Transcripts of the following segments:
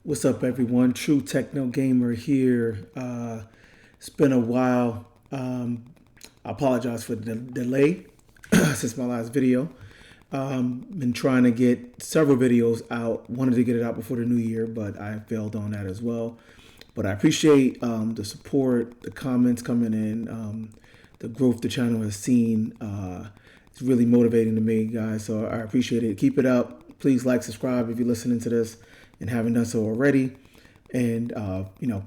What's up, everyone? True Techno Gamer here. It's been a while. I apologize for the delay since my last video. Been trying to get several videos out. Wanted to get it out before the new year, but I failed on that as well. But I appreciate the support, the comments coming in, the growth the channel has seen. It's really motivating to me, guys. So I appreciate it. Keep it up. Please like, subscribe if you're listening to this and haven't done so already. And,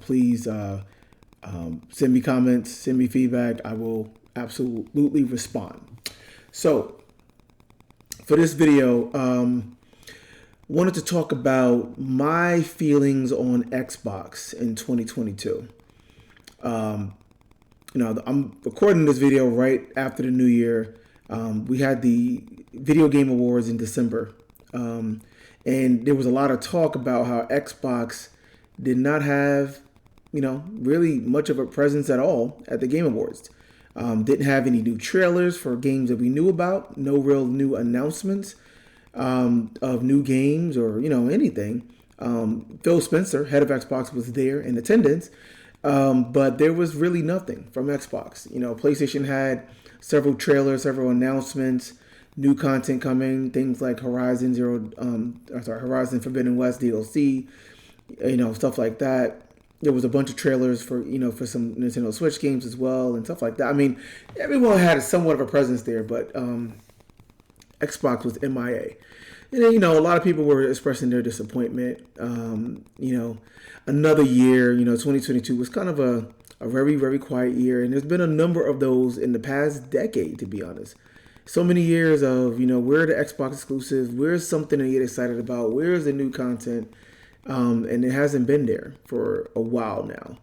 please send me comments, send me feedback. I will absolutely respond. So for this video, wanted to talk about my feelings on Xbox in 2022. I'm recording this video right after the new year. We had the Video Game Awards in December. And there was a lot of talk about how Xbox did not have, really much of a presence at all at the Game Awards. Didn't have any new trailers for games that we knew about. No real new announcements of new games or, anything. Phil Spencer, head of Xbox, was there in attendance. But there was really nothing from Xbox. PlayStation had several trailers, several announcements, new content coming, things like Horizon Forbidden West DLC, stuff like that. There was a bunch of trailers for some Nintendo Switch games as well and stuff like that. I mean, everyone had somewhat of a presence there, but Xbox was MIA. And a lot of people were expressing their disappointment. Another year, 2022 was kind of a very, very quiet year, and there's been a number of those in the past decade, to be honest. So many years of, where are the Xbox exclusives? Where's something to get excited about? Where's the new content? And it hasn't been there for a while now.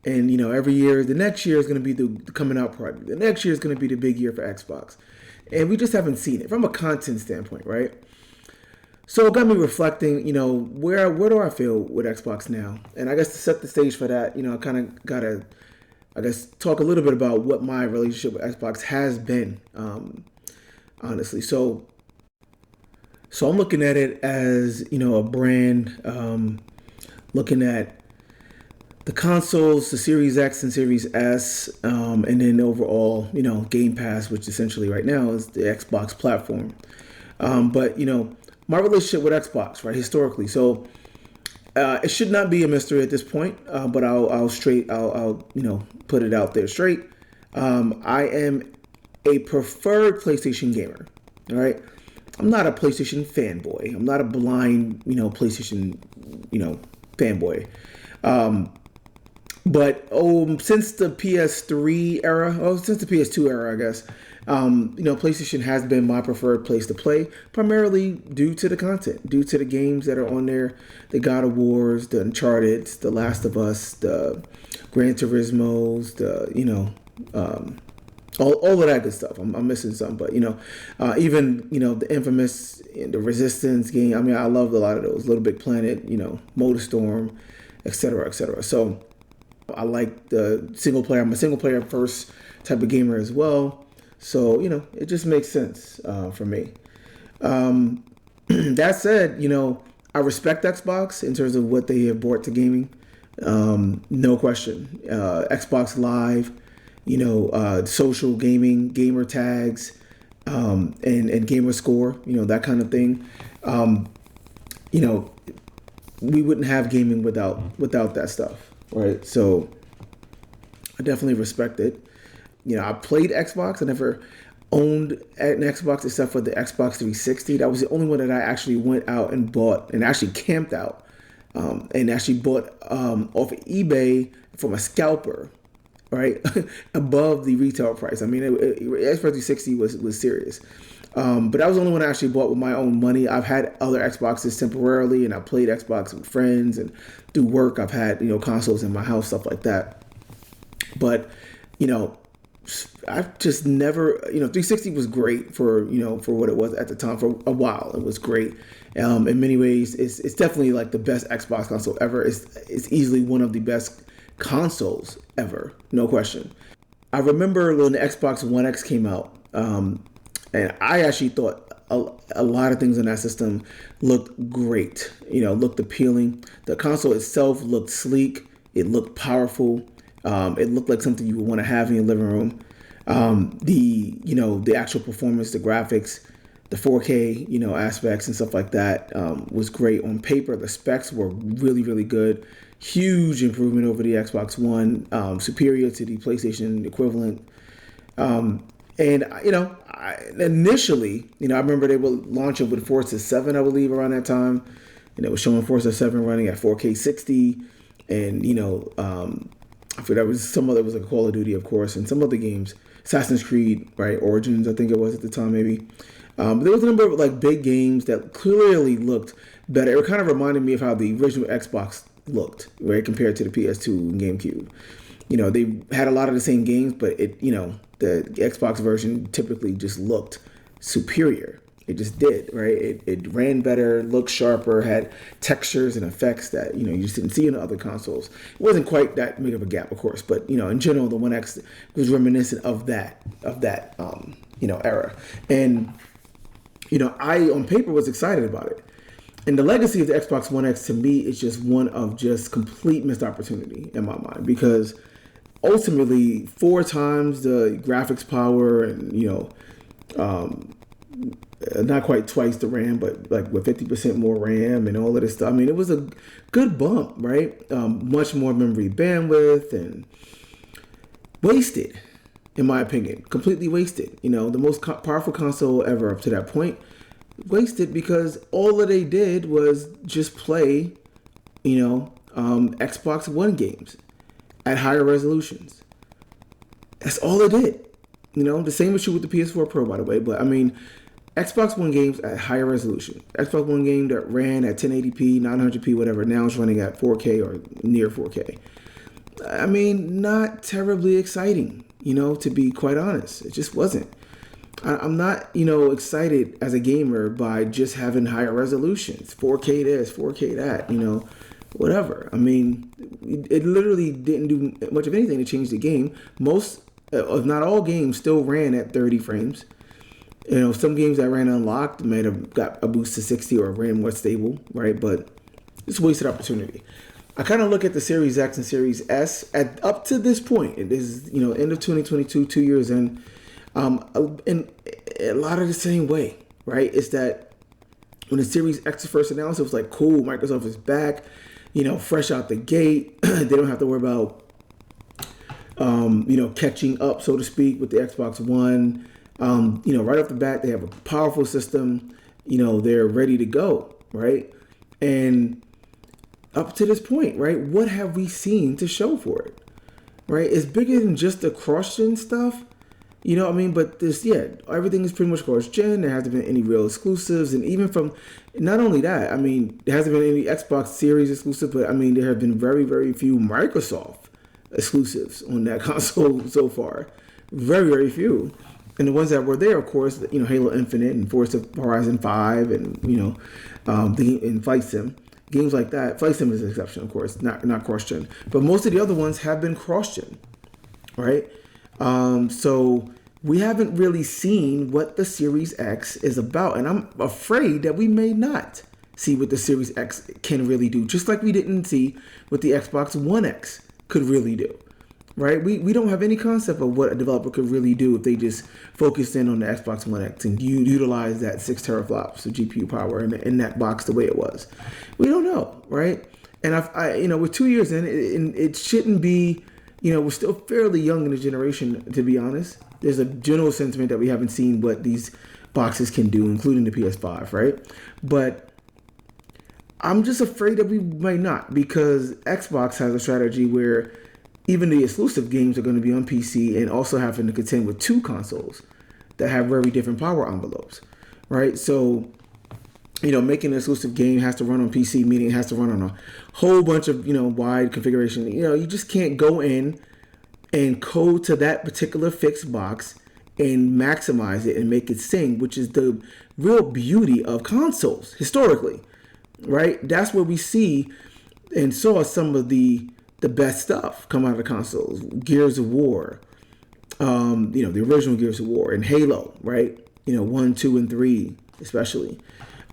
Every year, the next year is going to be the coming out party. The next year is going to be the big year for Xbox. And we just haven't seen it from a content standpoint, right? So it got me reflecting, where do I feel with Xbox now? And I guess to set the stage for that, I kind of got to talk a little bit about what my relationship with Xbox has been, honestly. So I'm looking at it as, a brand, looking at the consoles, the Series X and Series S, and then overall, GamePass, which essentially right now is the Xbox platform. But my relationship with Xbox, right, historically. So it should not be a mystery at this point, but I'll put it out there straight. I am a preferred PlayStation gamer. All right, I'm not a PlayStation fanboy. I'm not a blind, PlayStation, fanboy. But since the PS3 era, since the PS2 era, I guess, PlayStation has been my preferred place to play, primarily due to the content, due to the games that are on there, the God of Wars, the Uncharted, the Last of Us, the Gran Turismos, all of that good stuff. I'm missing some, but even the infamous, the Resistance game. I mean, I loved a lot of those. Little Big Planet, MotorStorm, etc., etc. So I like the single player. I'm a single player first type of gamer as well. So, it just makes sense for me. That said, I respect Xbox in terms of what they have brought to gaming. No question. Xbox Live, social gaming, gamer tags, and gamer score, that kind of thing. We wouldn't have gaming without that stuff, right? So I definitely respect it. I played Xbox. I never owned an Xbox except for the Xbox 360. That was the only one that I actually went out and bought and actually camped out and actually bought off of eBay from a scalper, right? Above the retail price. I mean, Xbox 360 was serious. But that was the only one I actually bought with my own money. I've had other Xboxes temporarily, and I played Xbox with friends and through work. I've had, consoles in my house, stuff like that. But, I've just never, 360 was great for what it was at the time. For a while, it was great. In many ways, it's definitely like the best Xbox console ever. It's easily one of the best consoles ever, no question. I remember when the Xbox One X came out, and I actually thought a lot of things on that system looked great. Looked appealing. The console itself looked sleek. It looked powerful. It looked like something you would want to have in your living room. The actual performance, the graphics, the 4K, aspects and stuff like that was great on paper. The specs were really, really good. Huge improvement over the Xbox One, superior to the PlayStation equivalent. Initially, I remember they were launching with Forza 7, I believe, around that time. And it was showing Forza 7 running at 4K 60. And, I forget, there was a Call of Duty, of course, and some other games. Assassin's Creed, right? Origins, I think it was at the time, maybe. But there was a number of big games that clearly looked better. It kind of reminded me of how the original Xbox looked, right, compared to the PS2 and GameCube. They had a lot of the same games, but the Xbox version typically just looked superior. It just did, right? It ran better, looked sharper, had textures and effects that, you just didn't see in the other consoles. It wasn't quite that big of a gap, of course, but, in general, the One X was reminiscent of that era. And, I, on paper, was excited about it. And the legacy of the Xbox One X, to me, is just one of just complete missed opportunity in my mind, because ultimately 4 times the graphics power and, not quite twice the RAM, but with 50% more RAM and all of this stuff. I mean, it was a good bump, right? Much more memory bandwidth and wasted, in my opinion, completely wasted. The most powerful console ever up to that point, wasted because all that they did was just play, Xbox One games at higher resolutions. That's all it did. The same issue with the PS4 Pro, by the way, but I mean, Xbox One games at higher resolution. Xbox One game that ran at 1080p, 900p, whatever, now it's running at 4K or near 4K. I mean, not terribly exciting, to be quite honest. It just wasn't. I'm not, excited as a gamer by just having higher resolutions. 4K this, 4K that, whatever. I mean, it literally didn't do much of anything to change the game. Most, if not all games, still ran at 30 frames. Some games that ran unlocked might have got a boost to 60 or ran more stable, right? But it's a wasted opportunity. I kind of look at the Series X and Series S up to this point. It is, end of 2022, 2 years in a lot of the same way, right? It's that when the Series X was first announced, it was like, cool, Microsoft is back, fresh out the gate. They don't have to worry about, catching up, so to speak, with the Xbox One. Right off the bat, they have a powerful system. They're ready to go, right? And up to this point, right, what have we seen to show for it, right? It's bigger than just the cross-gen stuff, but everything is pretty much cross-gen. There hasn't been any real exclusives. And even from, not only that, there hasn't been any Xbox Series exclusive, but there have been very, very few Microsoft exclusives on that console so far. Very, very few. And the ones that were there, of course, Halo Infinite and Forza Horizon 5 and, and Flight Sim. Games like that. Flight Sim is an exception, of course, not cross-gen. But most of the other ones have been cross-gen, right? So we haven't really seen what the Series X is about. And I'm afraid that we may not see what the Series X can really do. Just like we didn't see what the Xbox One X could really do. Right? We don't have any concept of what a developer could really do if they just focused in on the Xbox One X and utilize that 6 teraflops of GPU power in that box the way it was. We don't know, right? And we're 2 years in, and it shouldn't be, we're still fairly young in the generation, to be honest. There's a general sentiment that we haven't seen what these boxes can do, including the PS5, right? But I'm just afraid that we might not, because Xbox has a strategy where even the exclusive games are going to be on PC and also having to contend with 2 consoles that have very different power envelopes, right? So, making an exclusive game has to run on PC, meaning it has to run on a whole bunch of, wide configuration. You just can't go in and code to that particular fixed box and maximize it and make it sing, which is the real beauty of consoles historically, right? That's where we see and saw some of the best stuff come out of the consoles. Gears of War, the original Gears of War, and Halo, right? 1, 2, and 3, especially.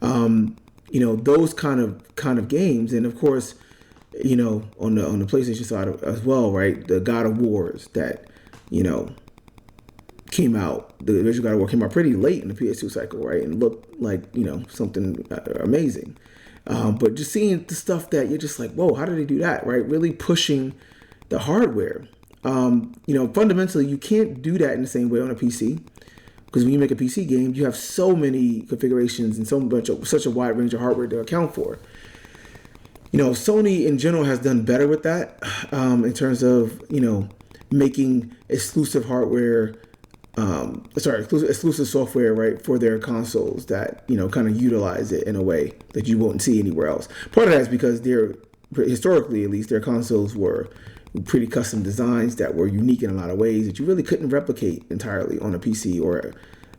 Those kind of games, and of course, on the PlayStation side as well, right? The God of Wars that came out, the original God of War came out pretty late in the PS2 cycle, right? And looked like something amazing. But just seeing the stuff that you're just like, whoa, how did they do that, right? Really pushing the hardware. Fundamentally, you can't do that in the same way on a PC. Because when you make a PC game, you have so many configurations and such a wide range of hardware to account for. Sony in general has done better with that in terms of making exclusive hardware, exclusive software, right, for their consoles that kind of utilize it in a way that you won't see anywhere else. Part of that is because historically at least, their consoles were pretty custom designs that were unique in a lot of ways that you really couldn't replicate entirely on a PC or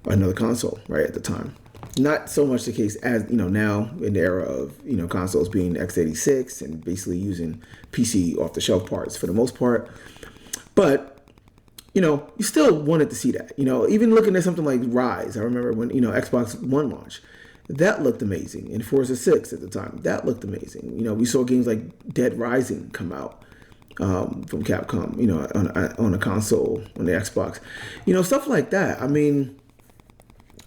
another console, right, at the time. Not so much the case as, now in the era of, consoles being x86 and basically using PC off-the-shelf parts for the most part. But, you still wanted to see that. Even looking at something like Rise, I remember when, Xbox One launched, that looked amazing. And Forza 6 at the time, that looked amazing. We saw games like Dead Rising come out from Capcom, on a console, on the Xbox, stuff like that. I mean,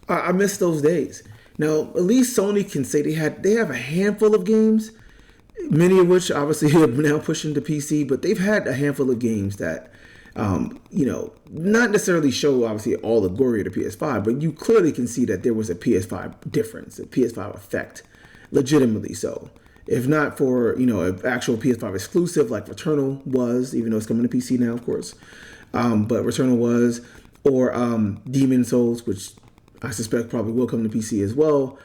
I miss those days. Now, at least Sony can say they have a handful of games, many of which obviously have now pushing to PC, but they've had a handful of games that, not necessarily show obviously all the glory of the PS5, but you clearly can see that there was a PS5 difference, a PS5 effect, legitimately so. If not for, an actual PS5 exclusive like Returnal was, even though it's coming to PC now, of course. But Returnal was, or Demon Souls, which I suspect probably will come to PC as well.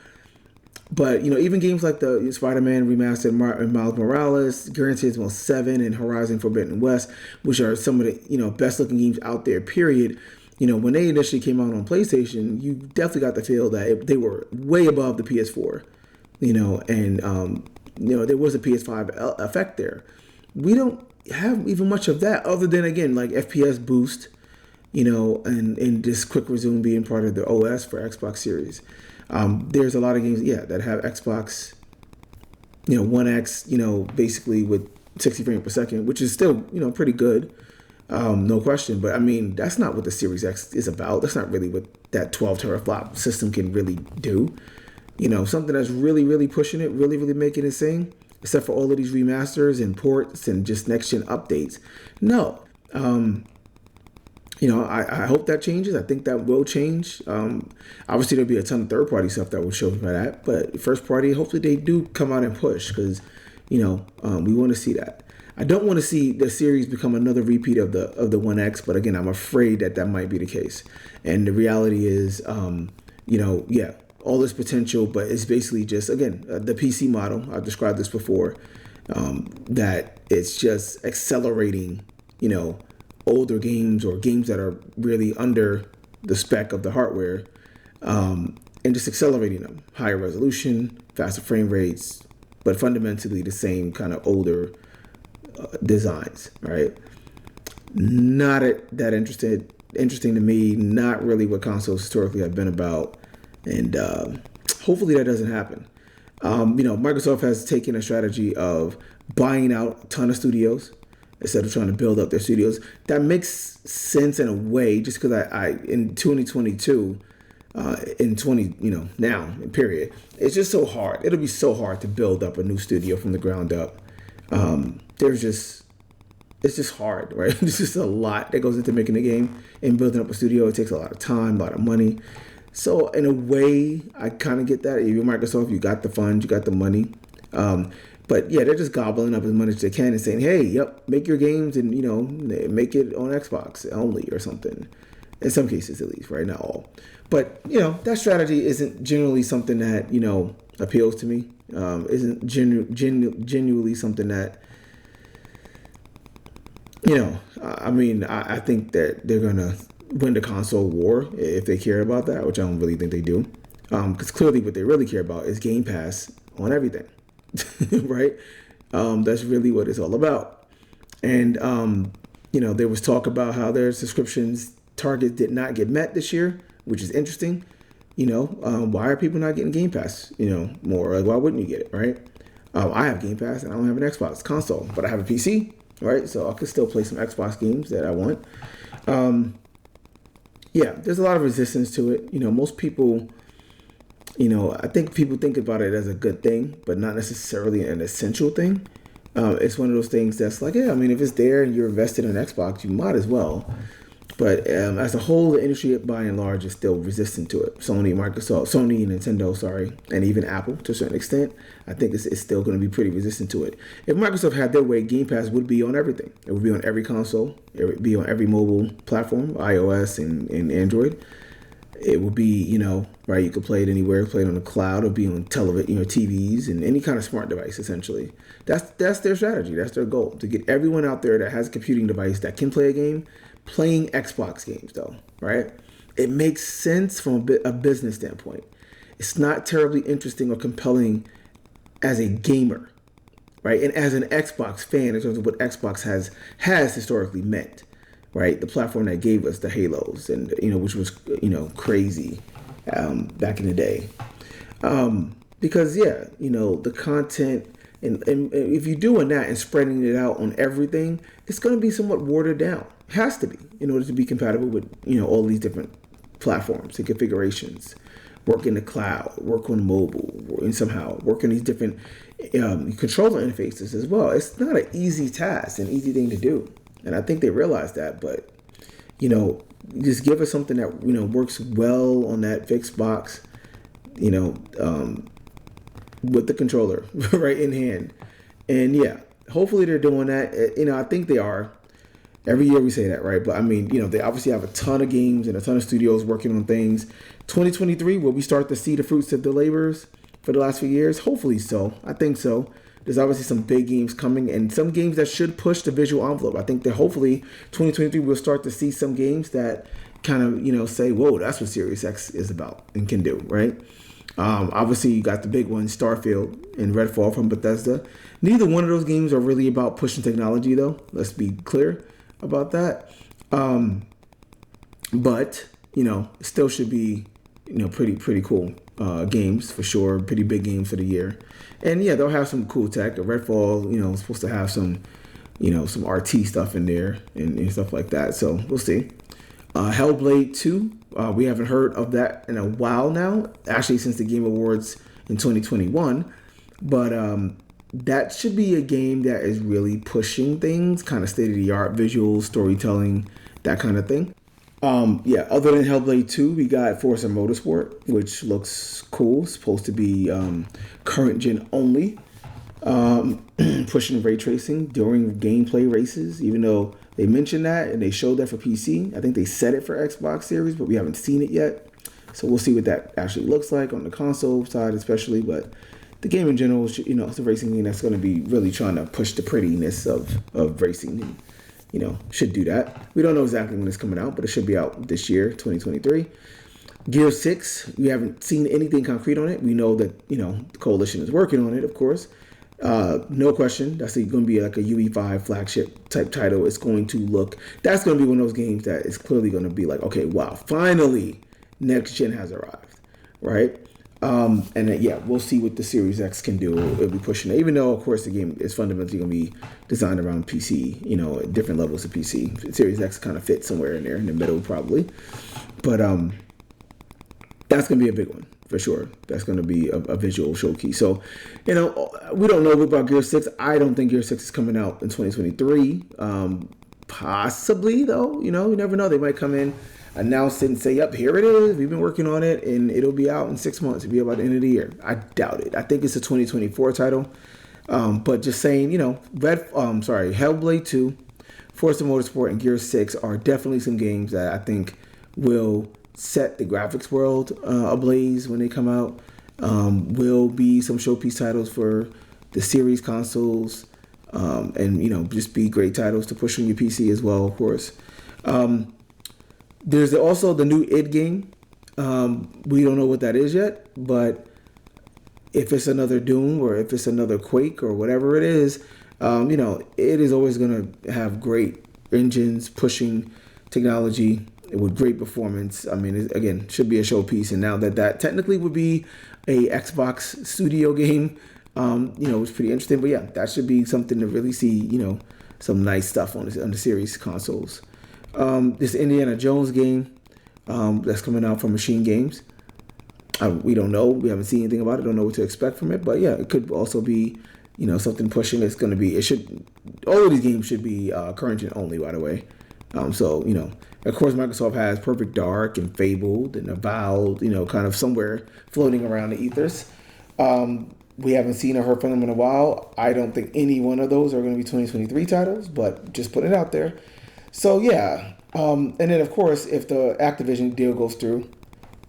But, even games like the Spider-Man Remastered Miles Morales, Gran Turismo 7, and Horizon Forbidden West, which are some of the, best-looking games out there, period. When they initially came out on PlayStation, you definitely got the feel that they were way above the PS4, and there was a PS5 effect there. We don't have even much of that other than, again, like FPS boost, and just quick resume being part of the OS for Xbox Series. There's a lot of games, that have Xbox, 1X, basically with 60 frames per second, which is still, pretty good. No question. But I mean, that's not what the Series X is about. That's not really what that 12 teraflop system can really do. Something that's really, really pushing it, really, really making it sing, except for all of these remasters and ports and just next-gen updates. No. I hope that changes. I think that will change. Obviously, there'll be a ton of third-party stuff that will show by that. But first-party, hopefully they do come out and push because, we want to see that. I don't want to see the series become another repeat of the 1X, but again, I'm afraid that might be the case. And the reality is, all this potential, but it's basically just, again, the PC model. I've described this before, that it's just accelerating, older games or games that are really under the spec of the hardware, and just accelerating them. Higher resolution, faster frame rates, but fundamentally the same kind of older designs, right? Not that interesting to me, not really what consoles historically have been about. And hopefully that doesn't happen. Microsoft has taken a strategy of buying out a ton of studios instead of trying to build up their studios. That makes sense in a way, just because I in 2022, now, period, it's just so hard. It'll be so hard to build up a new studio from the ground up. It's just hard, right? It's just a lot that goes into making a game and building up a studio. It takes a lot of time, a lot of money. So in a way, I kind of get that. If you're Microsoft, you got the funds, you got the money. But yeah, they're just gobbling up as much as they can and saying, hey, yep, make your games and, make it on Xbox only or something. In some cases, at least, right? Not all. But, that strategy isn't generally something that, appeals to me. Isn't genuinely something that, I think that they're going to win the console war if they care about that, which I don't really think they do. Because clearly what they really care about is Game Pass on everything, right? That's really what it's all about. And, there was talk about how their subscriptions targets did not get met this year, which is interesting. why are people not getting Game Pass, more? Like, why wouldn't you get it, right? I have Game Pass and I don't have an Xbox console, but I have a PC, right? So I can still play some Xbox games that I want. Yeah, there's a lot of resistance to it. Most people, I think people think about it as a good thing, but not necessarily an essential thing. It's one of those things that's like, yeah, I mean, if it's there and you're invested in Xbox, you might as well. But as a whole, the industry by and large is still resistant to it. Sony, Nintendo, sorry, and even Apple to a certain extent, I think it's still going to be pretty resistant to it. If Microsoft had their way, Game Pass would be on everything. It would be on every console. It would be on every mobile platform, iOS and Android. It would be, right, you could play it anywhere, play it on the cloud, or be on television, TVs, and any kind of smart device, essentially. That's their strategy. That's their goal, to get everyone out there that has a computing device that can play a game, playing Xbox games, though, right? It makes sense from a business standpoint. It's not terribly interesting or compelling as a gamer, right? And as an Xbox fan, in terms of what Xbox has historically meant, right? The platform that gave us the Halos and, which was, crazy back in the day. Because, yeah, the content, and if you're doing that and spreading it out on everything, it's going to be somewhat watered down. It has to be, in order to be compatible with, all these different platforms and configurations. Work in the cloud, work on mobile, and somehow work on these different controller interfaces as well. It's not an easy task, an easy thing to do. And I think they realize that, but, just give us something that, works well on that fixed box, with the controller right in hand. And yeah, hopefully they're doing that. I think they are. Every year we say that, right? But I mean, they obviously have a ton of games and a ton of studios working on things. 2023, will we start to see the fruits of the labors for the last few years? Hopefully so. I think so. There's obviously some big games coming and some games that should push the visual envelope. I think that hopefully 2023 we'll start to see some games that kind of, say, whoa, that's what Series X is about and can do, right? Obviously, you got the big ones, Starfield and Redfall from Bethesda. Neither one of those games are really about pushing technology, though. Let's be clear about that. But, still should be, pretty cool games for sure. Pretty big games for the year. And, yeah, they'll have some cool tech. Redfall, is supposed to have some, some RT stuff in there and stuff like that. So we'll see. Hellblade 2, we haven't heard of that in a while now, actually since the Game Awards in 2021, but that should be a game that is really pushing things, kind of state-of-the-art visuals, storytelling, that kind of thing. Yeah, other than Hellblade 2, we got Forza Motorsport, which looks cool. It's supposed to be current gen only, pushing ray tracing during gameplay races, even though they mentioned that and they showed that for PC. I think they said it for Xbox Series, but we haven't seen it yet. So we'll see what that actually looks like on the console side especially. But the game in general, it's a racing game that's going to be really trying to push the prettiness of racing. And, should do that. We don't know exactly when it's coming out, but it should be out this year, 2023. Gear 6, we haven't seen anything concrete on it. We know that, the Coalition is working on it, of course. No question. That's going to be like a UE5 flagship type title. That's going to be one of those games that is clearly going to be like, okay, wow, finally, next gen has arrived, right? And then, yeah, we'll see what the Series X can do. It'll be pushing it, even though, of course, the game is fundamentally going to be designed around PC, at different levels of PC. Series X kind of fits somewhere in there in the middle, probably. But that's going to be a big one. For sure. That's going to be a visual showcase. So, we don't know about Gear 6. I don't think Gear 6 is coming out in 2023. Possibly, though. You never know. They might come in, announce it, and say, yep, here it is. We've been working on it, and it'll be out in 6 months. It'll be about the end of the year. I doubt it. I think it's a 2024 title. But just saying, Hellblade 2, Forza Motorsport, and Gear 6 are definitely some games that I think will set the graphics world ablaze when they come out. Will be some showpiece titles for the series consoles, and just be great titles to push on your PC as well, of course. There's also the new id game. We don't know what that is yet, but if it's another Doom or if it's another Quake or whatever it is, it is always going to have great engines pushing technology. with great performance. I mean, again, should be a showpiece. And now that technically would be a Xbox studio game, it's pretty interesting. But yeah, that should be something to really see, some nice stuff on the series consoles. This Indiana Jones game that's coming out from Machine Games. We don't know. We haven't seen anything about it. Don't know what to expect from it. But yeah, it could also be, something pushing. It's going to be. It should. All of these games should be current gen only. By the way, so of course, Microsoft has Perfect Dark and Fabled and Avowed. Kind of somewhere floating around the ethers. We haven't seen or heard from them in a while. I don't think any one of those are going to be 2023 titles, but just put it out there. So yeah, and then of course, if the Activision deal goes through,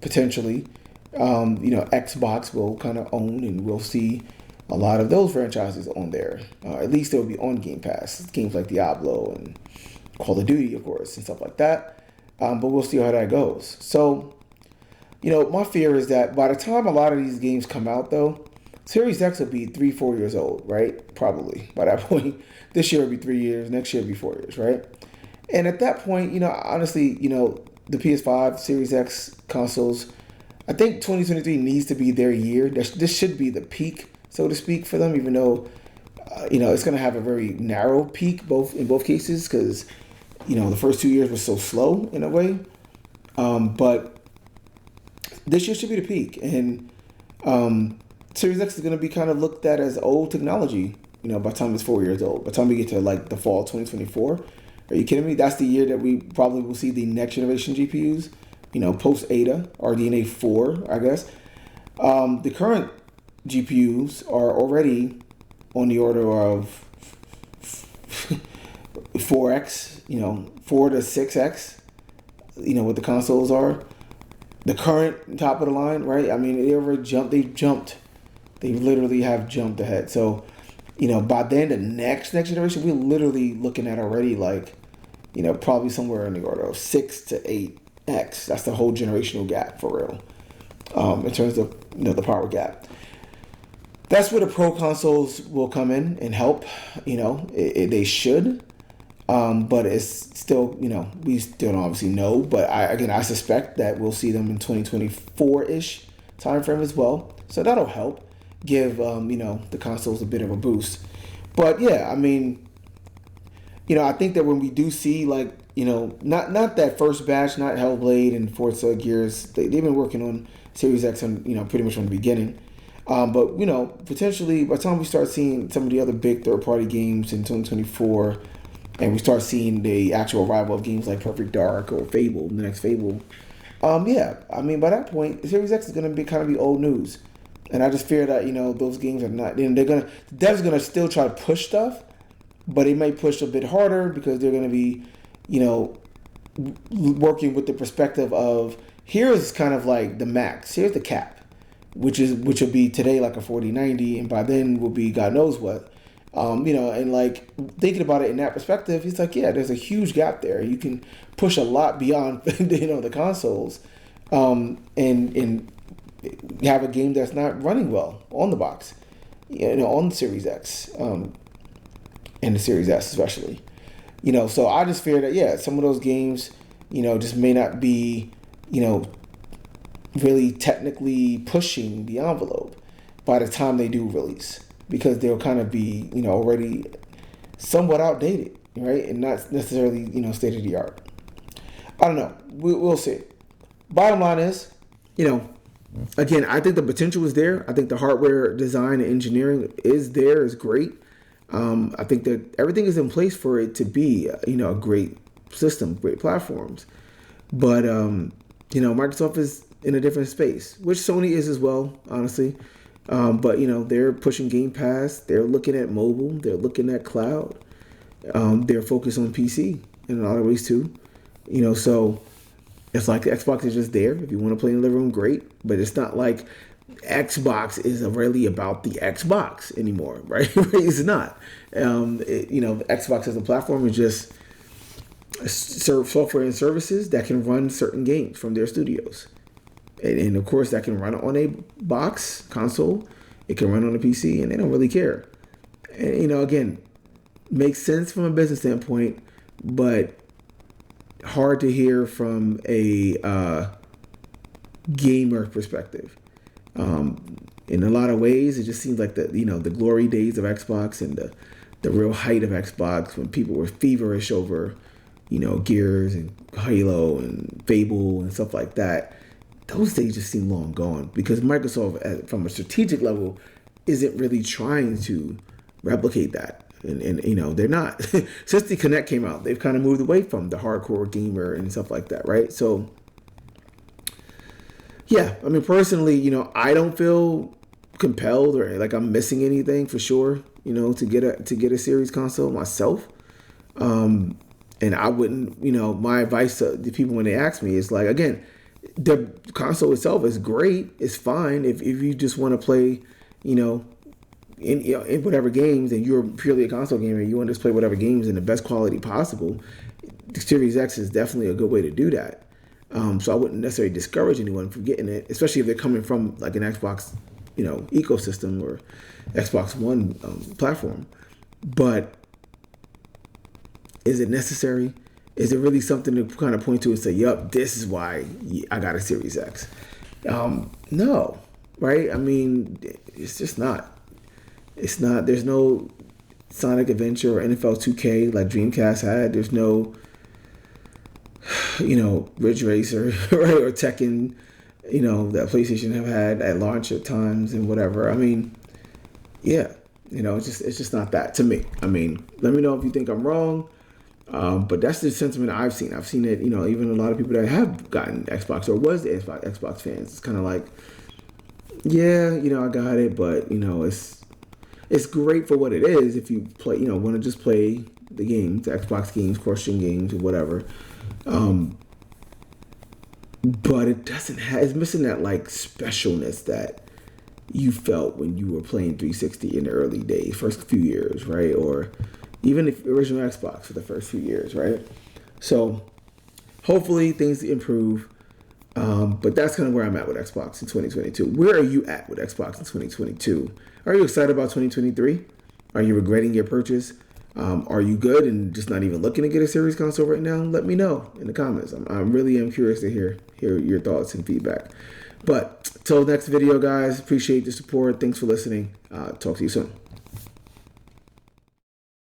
potentially. Xbox will kind of own, and we'll see a lot of those franchises on there. At least they'll be on GamePass. Games like Diablo and Call of Duty, of course, and stuff like that. But we'll see how that goes. So, my fear is that by the time a lot of these games come out, though, Series X will be 3-4 years old, right? Probably by that point. This year will be 3 years. Next year will be 4 years, right? And at that point, honestly, the PS5, Series X consoles, I think 2023 needs to be their year. This should be the peak, so to speak, for them, even though, it's going to have a very narrow peak in both cases because, the first 2 years were so slow in a way. But this year should be the peak. And Series X is going to be kind of looked at as old technology, by the time it's 4 years old. By the time we get to the fall 2024, are you kidding me? That's the year that we probably will see the next generation GPUs. Post ADA, RDNA 4, I guess. The current GPUs are already on the order of 4x, 4 to 6x, what the consoles are. The current top of the line, right? I mean, they've jumped. They literally have jumped ahead. So, by then, the next generation, we're literally looking at already probably somewhere in the order of 6 to 8X. That's the whole generational gap for real. In terms of the power gap. That's where the pro consoles will come in and help. They should, but it's still we still don't obviously know. But I suspect that we'll see them in 2024-ish time frame as well. So that'll help give the consoles a bit of a boost. But yeah, I mean, I think that when we do see not that first batch, not Hellblade and Forza Gears. They've been working on Series X and pretty much from the beginning. But potentially by the time we start seeing some of the other big third-party games in 2024, and we start seeing the actual arrival of games like Perfect Dark or Fable, the next Fable, yeah, I mean by that point, Series X is going to be old news, and I just fear that those games are not. The devs gonna still try to push stuff, but they may push a bit harder because they're going to be working with the perspective of here's kind of the max, here's the cap, which will be today a 4090, and by then will be God knows what, and thinking about it in that perspective, he's yeah, there's a huge gap there. You can push a lot beyond the consoles, and have a game that's not running well on the box, on the Series X, and the Series S especially. So I just fear that, yeah, some of those games, just may not be, really technically pushing the envelope by the time they do release, because they'll kind of be, already somewhat outdated, right? And not necessarily, state of the art. I don't know. We'll see. Bottom line is, again, I think the potential is there. I think the hardware design and engineering is there, is great. I think that everything is in place for it to be, a great system, great platforms. But, Microsoft is in a different space, which Sony is as well, honestly. But, they're pushing Game Pass. They're looking at mobile. They're looking at cloud. They're focused on PC in a lot of ways too. So it's the Xbox is just there. If you want to play in the living room, great. But it's not like Xbox is really about the Xbox anymore, right? It's not. The Xbox as a platform is just software and services that can run certain games from their studios, and of course that can run on a box console. It can run on a PC, and they don't really care. And again, makes sense from a business standpoint, but hard to hear from a gamer perspective. In a lot of ways, it just seems like the glory days of Xbox and the real height of Xbox when people were feverish over, Gears and Halo and Fable and stuff like that. Those days just seem long gone because Microsoft, from a strategic level, isn't really trying to replicate that. And they're not. Since the Kinect came out, they've kind of moved away from the hardcore gamer and stuff like that, right? So, yeah, I mean, personally, I don't feel compelled or like I'm missing anything for sure, to get a series console myself. And I wouldn't, my advice to the people when they ask me is like, again, the console itself is great. It's fine. If you just want to play, in whatever games and you're purely a console gamer, you want to just play whatever games in the best quality possible, the Series X is definitely a good way to do that. So I wouldn't necessarily discourage anyone from getting it, especially if they're coming from like an Xbox, ecosystem or Xbox One platform. But is it necessary? Is it really something to kind of point to and say, yup, this is why I got a Series X? No, right? I mean, it's just not. It's not. There's no Sonic Adventure or NFL 2K like Dreamcast had. There's no, Ridge Racer, right? Or Tekken, that PlayStation have had at launch at times and whatever. I mean, yeah, it's just not that to me. I mean, let me know if you think I'm wrong. But that's the sentiment I've seen. I've seen it, even a lot of people that have gotten Xbox or was the Xbox fans. It's kind of like, yeah, I got it, but it's great for what it is. If you play, want to just play the games, the Xbox games, cross-gen games, or whatever. But it doesn't have. It's missing that like specialness that you felt when you were playing 360 in the early days, first few years, right? Or even the original Xbox for the first few years, right? So hopefully things improve. But that's kind of where I'm at with Xbox in 2022. Where are you at with Xbox in 2022? Are you excited about 2023? Are you regretting your purchase? Are you good and just not even looking to get a series console right now? Let me know in the comments. I'm really am curious to hear your thoughts and feedback. But till next video, guys, appreciate the support. Thanks for listening. Talk to you soon.